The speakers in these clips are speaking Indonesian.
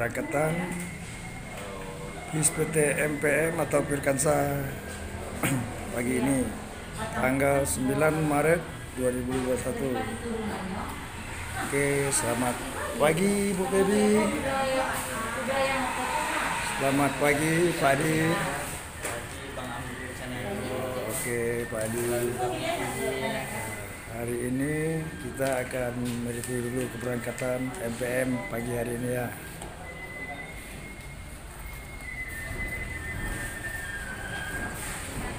keberangkatan bis PT MPM atau Firkansa pagi ini tanggal 9 Maret 2021. Oke, selamat pagi Bu Febi. Selamat pagi Pak Adi. Oke Pak Adi. Hari ini kita akan mereview dulu keberangkatan MPM pagi hari ini ya.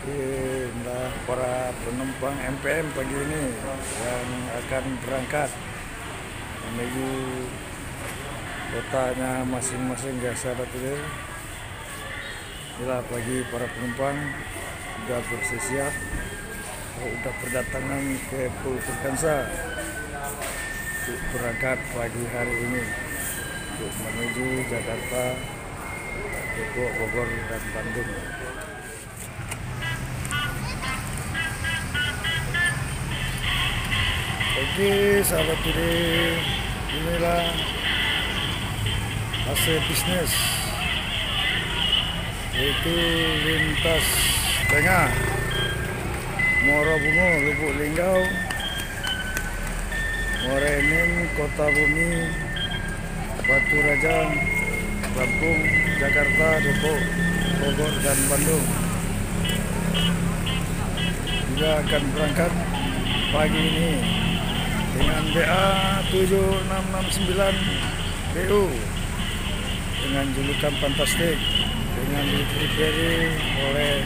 Inilah para penumpang MPM pagi ini yang akan berangkat menuju kotanya masing-masing ya sahabat tuh. Inilah pagi para penumpang sudah bersiap, sudah berdatangan ke Firkansa untuk berangkat pagi hari ini untuk menuju Jakarta, Depok, Bogor, dan Bandung. Oke sahabat today, inilah hasil bisnis, yaitu lintas tengah Muara Bungo, Lubuk Linggau, Muara Enim, Kota Bumi, Batu Raja, Lampung, Jakarta, Depok, Bogor, dan Bandung juga akan berangkat pagi ini dengan BA 7669 BU dengan julukan fantastik dengan diberi oleh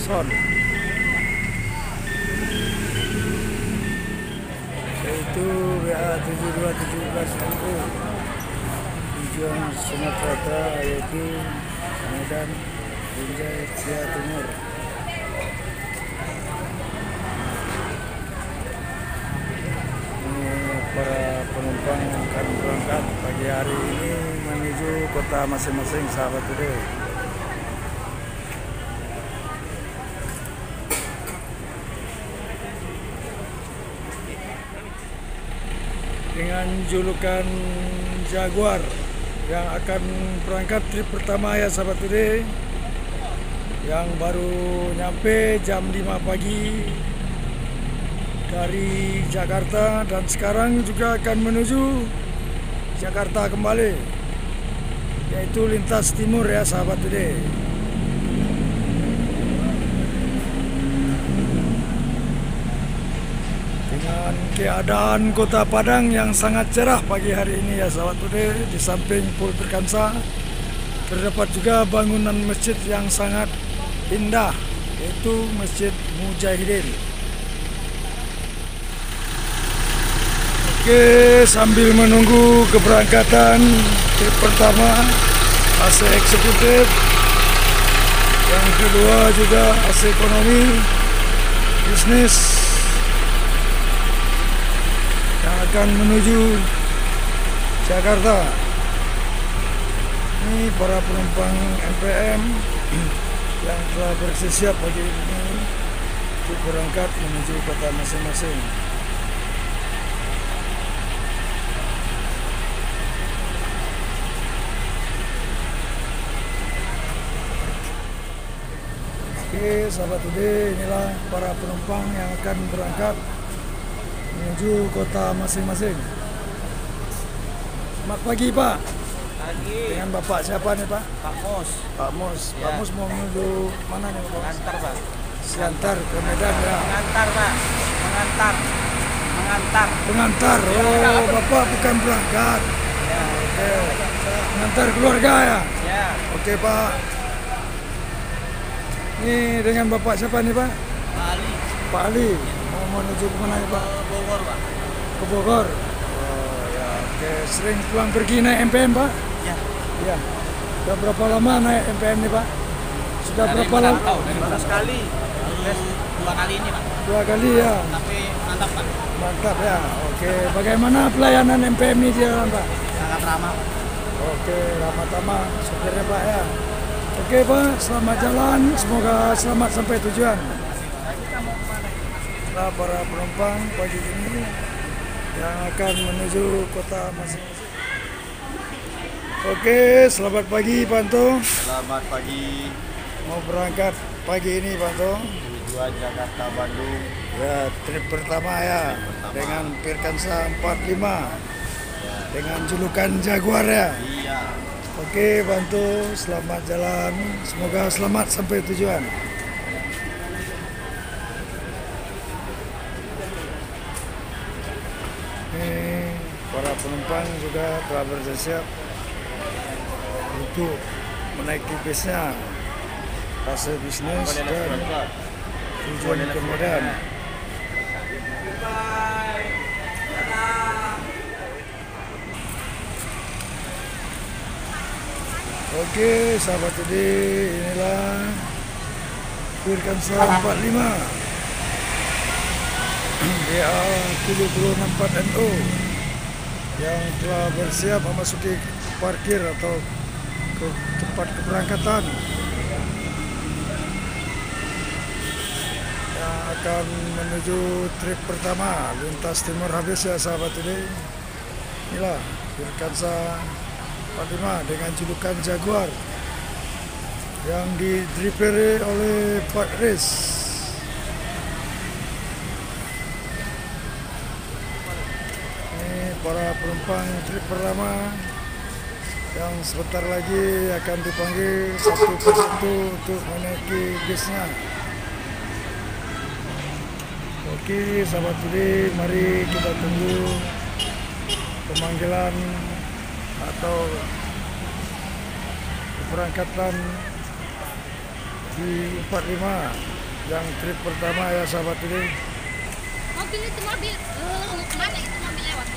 Son, yaitu BA 7217 BU tujuan Sumatera, yaitu Medan, Binjai, Sia Timur. Para penumpang akan berangkat pagi hari ini menuju kota masing-masing sahabat today. Dengan julukan Jaguar yang akan berangkat trip pertama ya sahabat today, yang baru nyampe jam 5 pagi dari Jakarta dan sekarang juga akan menuju Jakarta kembali, yaitu lintas timur ya sahabat today. Dengan keadaan kota Padang yang sangat cerah pagi hari ini ya sahabat today, di samping Firkansa terdapat juga bangunan masjid yang sangat indah, yaitu Masjid Mujahidin. Oke, sambil menunggu keberangkatan trip pertama AC eksekutif, yang kedua juga AC ekonomi bisnis yang akan menuju Jakarta. Ini para penumpang MPM yang telah bersiap pagi ini untuk berangkat menuju kota masing-masing. Oke sahabat today, inilah para penumpang yang akan berangkat menuju kota masing-masing. Selamat pagi Pak. Pagi. Dengan Bapak siapa nih Pak? Pak Mus. Pak Mus. Ya. Pak Mus mau menuju mana nih Pak? Mengantar Pak. Siantar ke Medan ya. Mengantar Pak. Mengantar. Mengantar. Pengantar. Oh Bapak bukan berangkat. Ya. Oke. Mengantar keluarga ya. Ya. Oke Pak. Ini dengan Bapak siapa nih Pak? Pak Ali. Pak Ali. Mau menuju kemana nih Pak? Ke Bogor Pak. Ke Bogor. Oh ya. Oke. Sering pulang pergi naik MPM Pak? Ya. Iya. Sudah berapa lama naik MPM nih Pak? Sudah Dari berapa lama? baru sekali. Terus 2 kali ini Pak. 2 kali ya. Tapi mantap Pak. Mantap ya. Oke. Bagaimana pelayanan MPM ini di dalam Pak? Sangat ramah. Oke. Ramah-tamah supirnya Pak ya. Oke Pak, selamat jalan, semoga selamat sampai tujuan. Nah, para penumpang pagi ini yang akan menuju kota masing-masing. Oke, selamat pagi Panto. Selamat pagi. Mau berangkat pagi ini Panto. Tujuan Jakarta Bandung. Ya, trip pertama ya. Dengan Pirkansa 45. Ya. Dengan julukan Jaguar ya. Iya. Oke Panto, selamat jalan. Semoga selamat sampai tujuan. Ini para penumpang juga telah bersiap untuk menaiki bisnya, fase bisnis dan tujuan ke Medan. Oke, sahabat jadi inilah Pirkansa 45 BA 764 NO yang telah bersiap memasuki parkir atau ke tempat keberangkatan yang akan menuju trip pertama lintas timur habis ya sahabat ini. Inilah Pirkansa 45 dengan julukan Jaguar yang didriveri oleh Pak Riz. Ini para penumpang trip pertama yang sebentar lagi akan dipanggil satu persatu untuk menaiki bisnya. Oke sahabat Budi, mari kita tunggu pemanggilan atau keberangkatan di 45 yang trip pertama ya sahabat Budi. Mobil itu mobil, mana itu mobil lewat?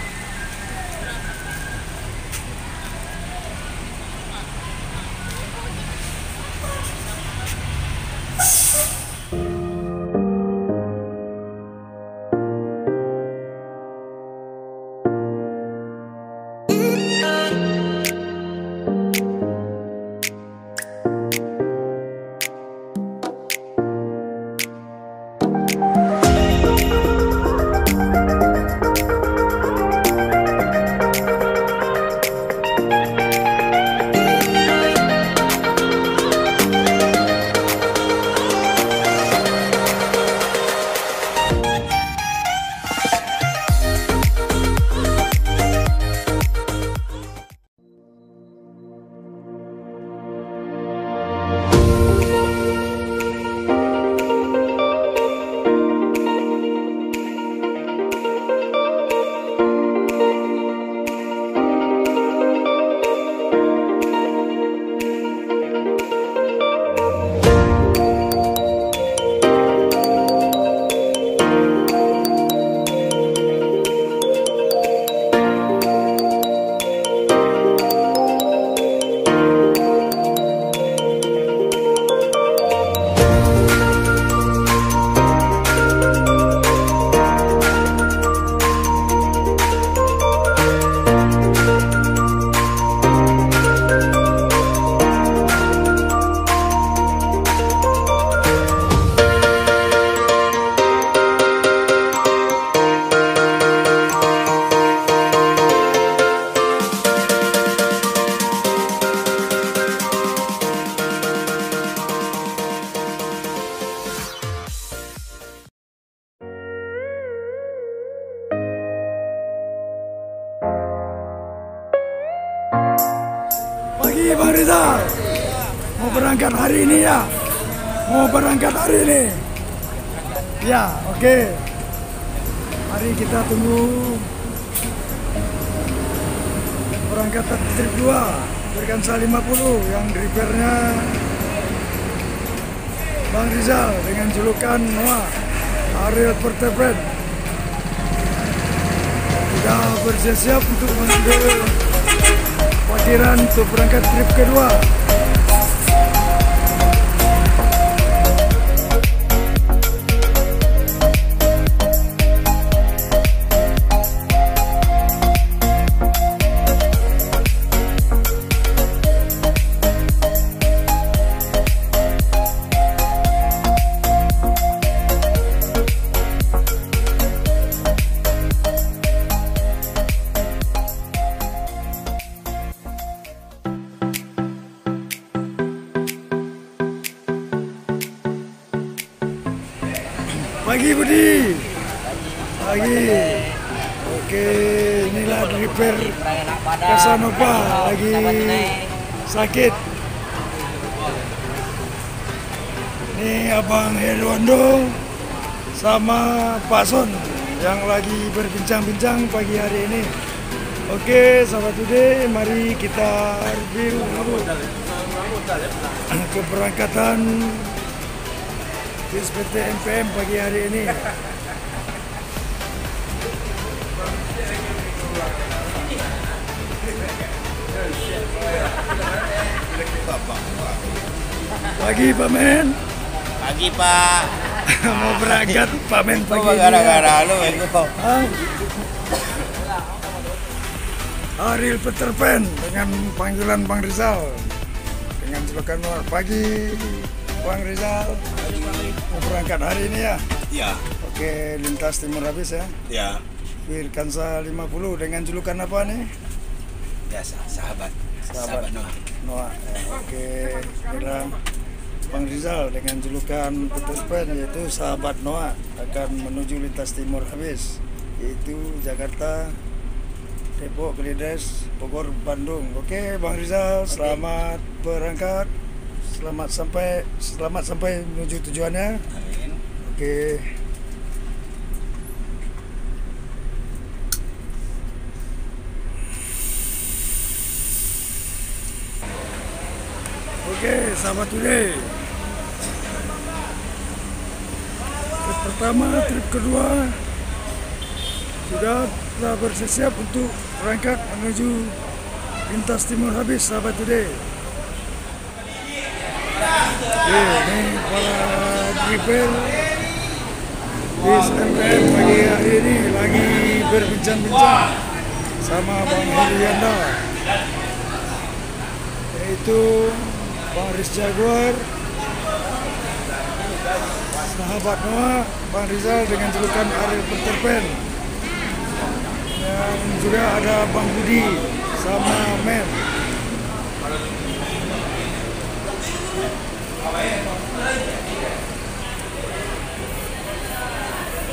Pagi Bang Rizal, mau berangkat hari ini ya? Mau berangkat hari ini? Ya, oke. Mari kita tunggu berangkatan trip 2 Pirkansa 50 yang drivernya Bang Rizal dengan julukan Noah Ariel Vertebrat. Sudah bersiap untuk mengambil parkiran untuk berangkat trip kedua. Pagi Budi. Pagi. Oke, inilah driver Casanova lagi sakit. Ini Abang Herwando sama Pak Son yang lagi berbincang-bincang pagi hari ini. Oke, sahabat Today, mari kita review keberangkatan bis PT MPM pagi hari ini. Pagi Pak Men. Pagi Pak. Mau berangkat Pak Men pagi ini. Gara-gara lu itu. Ariel Peter Pan dengan panggilan Bang Rizal dengan julukan Noah. Pagi Bang Rizal, mau berangkat hari ini ya? Ya. Oke, lintas Timur Habis ya. Ya. Firkansa 50 dengan julukan apa nih? Biasa, sahabat Noah. Noah. Ya, oke, inilah Bang Rizal dengan julukan Peter Pan yaitu sahabat Noah akan menuju lintas Timur Habis yaitu Jakarta, Depok, Kalides, Bogor, Bandung. Oke, Bang Rizal, selamat berangkat. Selamat sampai menuju tujuannya. Amin. Oke. Oke, sahabat Today. Trip pertama, trip kedua sudah bersiap untuk berangkat menuju lintas Timur Habis, sahabat Today. Oke, ini para driver bis MPM pagi hari ini lagi berbincang-bincang sama Bang Helianda, yaitu Bang Riz Jaguar, sahabat Noah, Bang Rizal dengan julukan Ariel Peter Pan. Dan juga ada Bang Budi sama Men.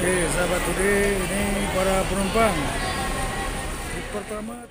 Oke, sahabat Today, ini para penumpang. Trip pertama.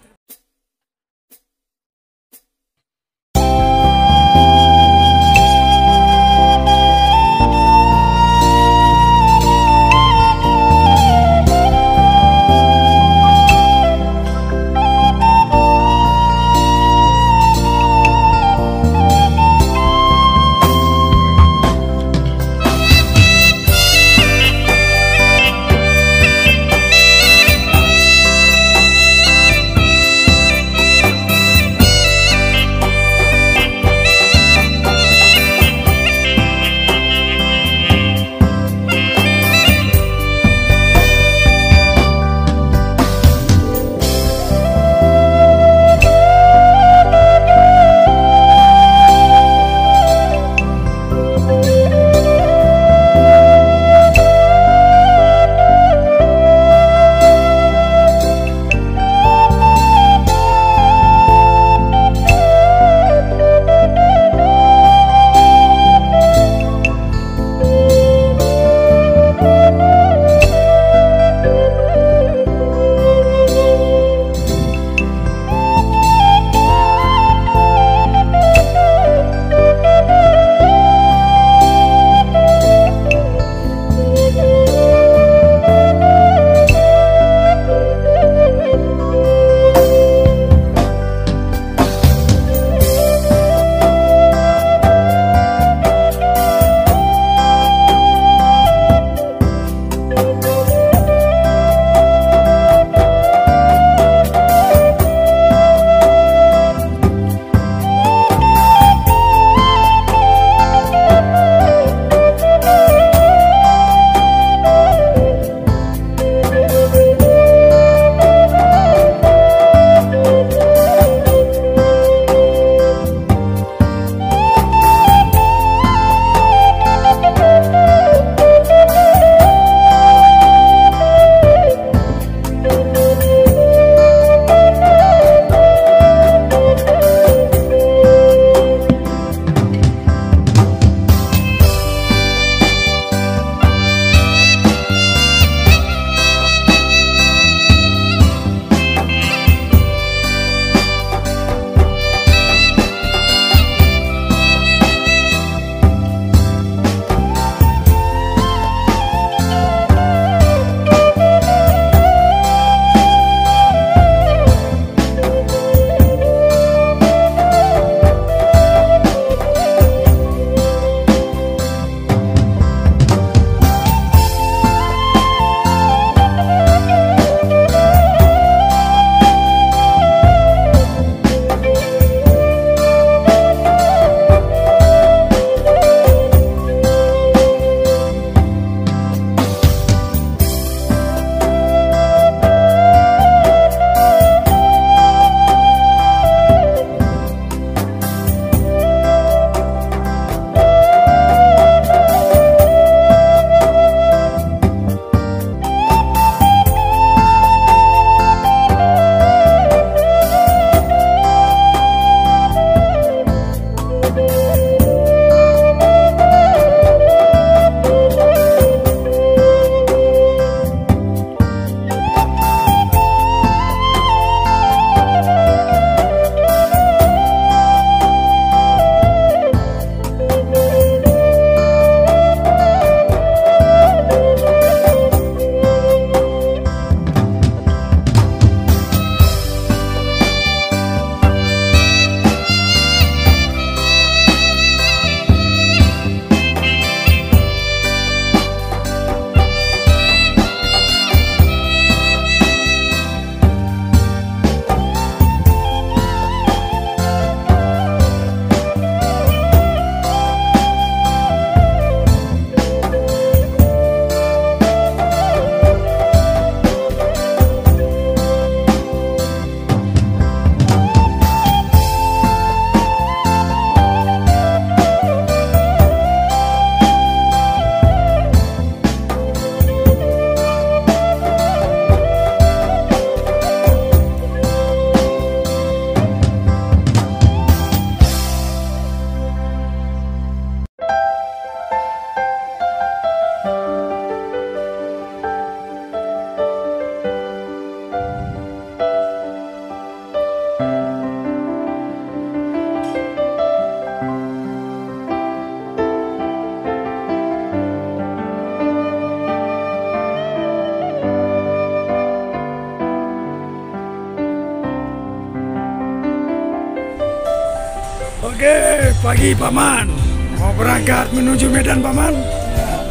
Oke, pagi Paman. Mau berangkat menuju Medan Paman?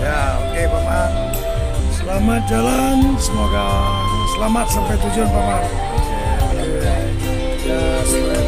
Ya, oke Paman. Selamat jalan, semoga selamat sampai tujuan Paman. Oke. Ya,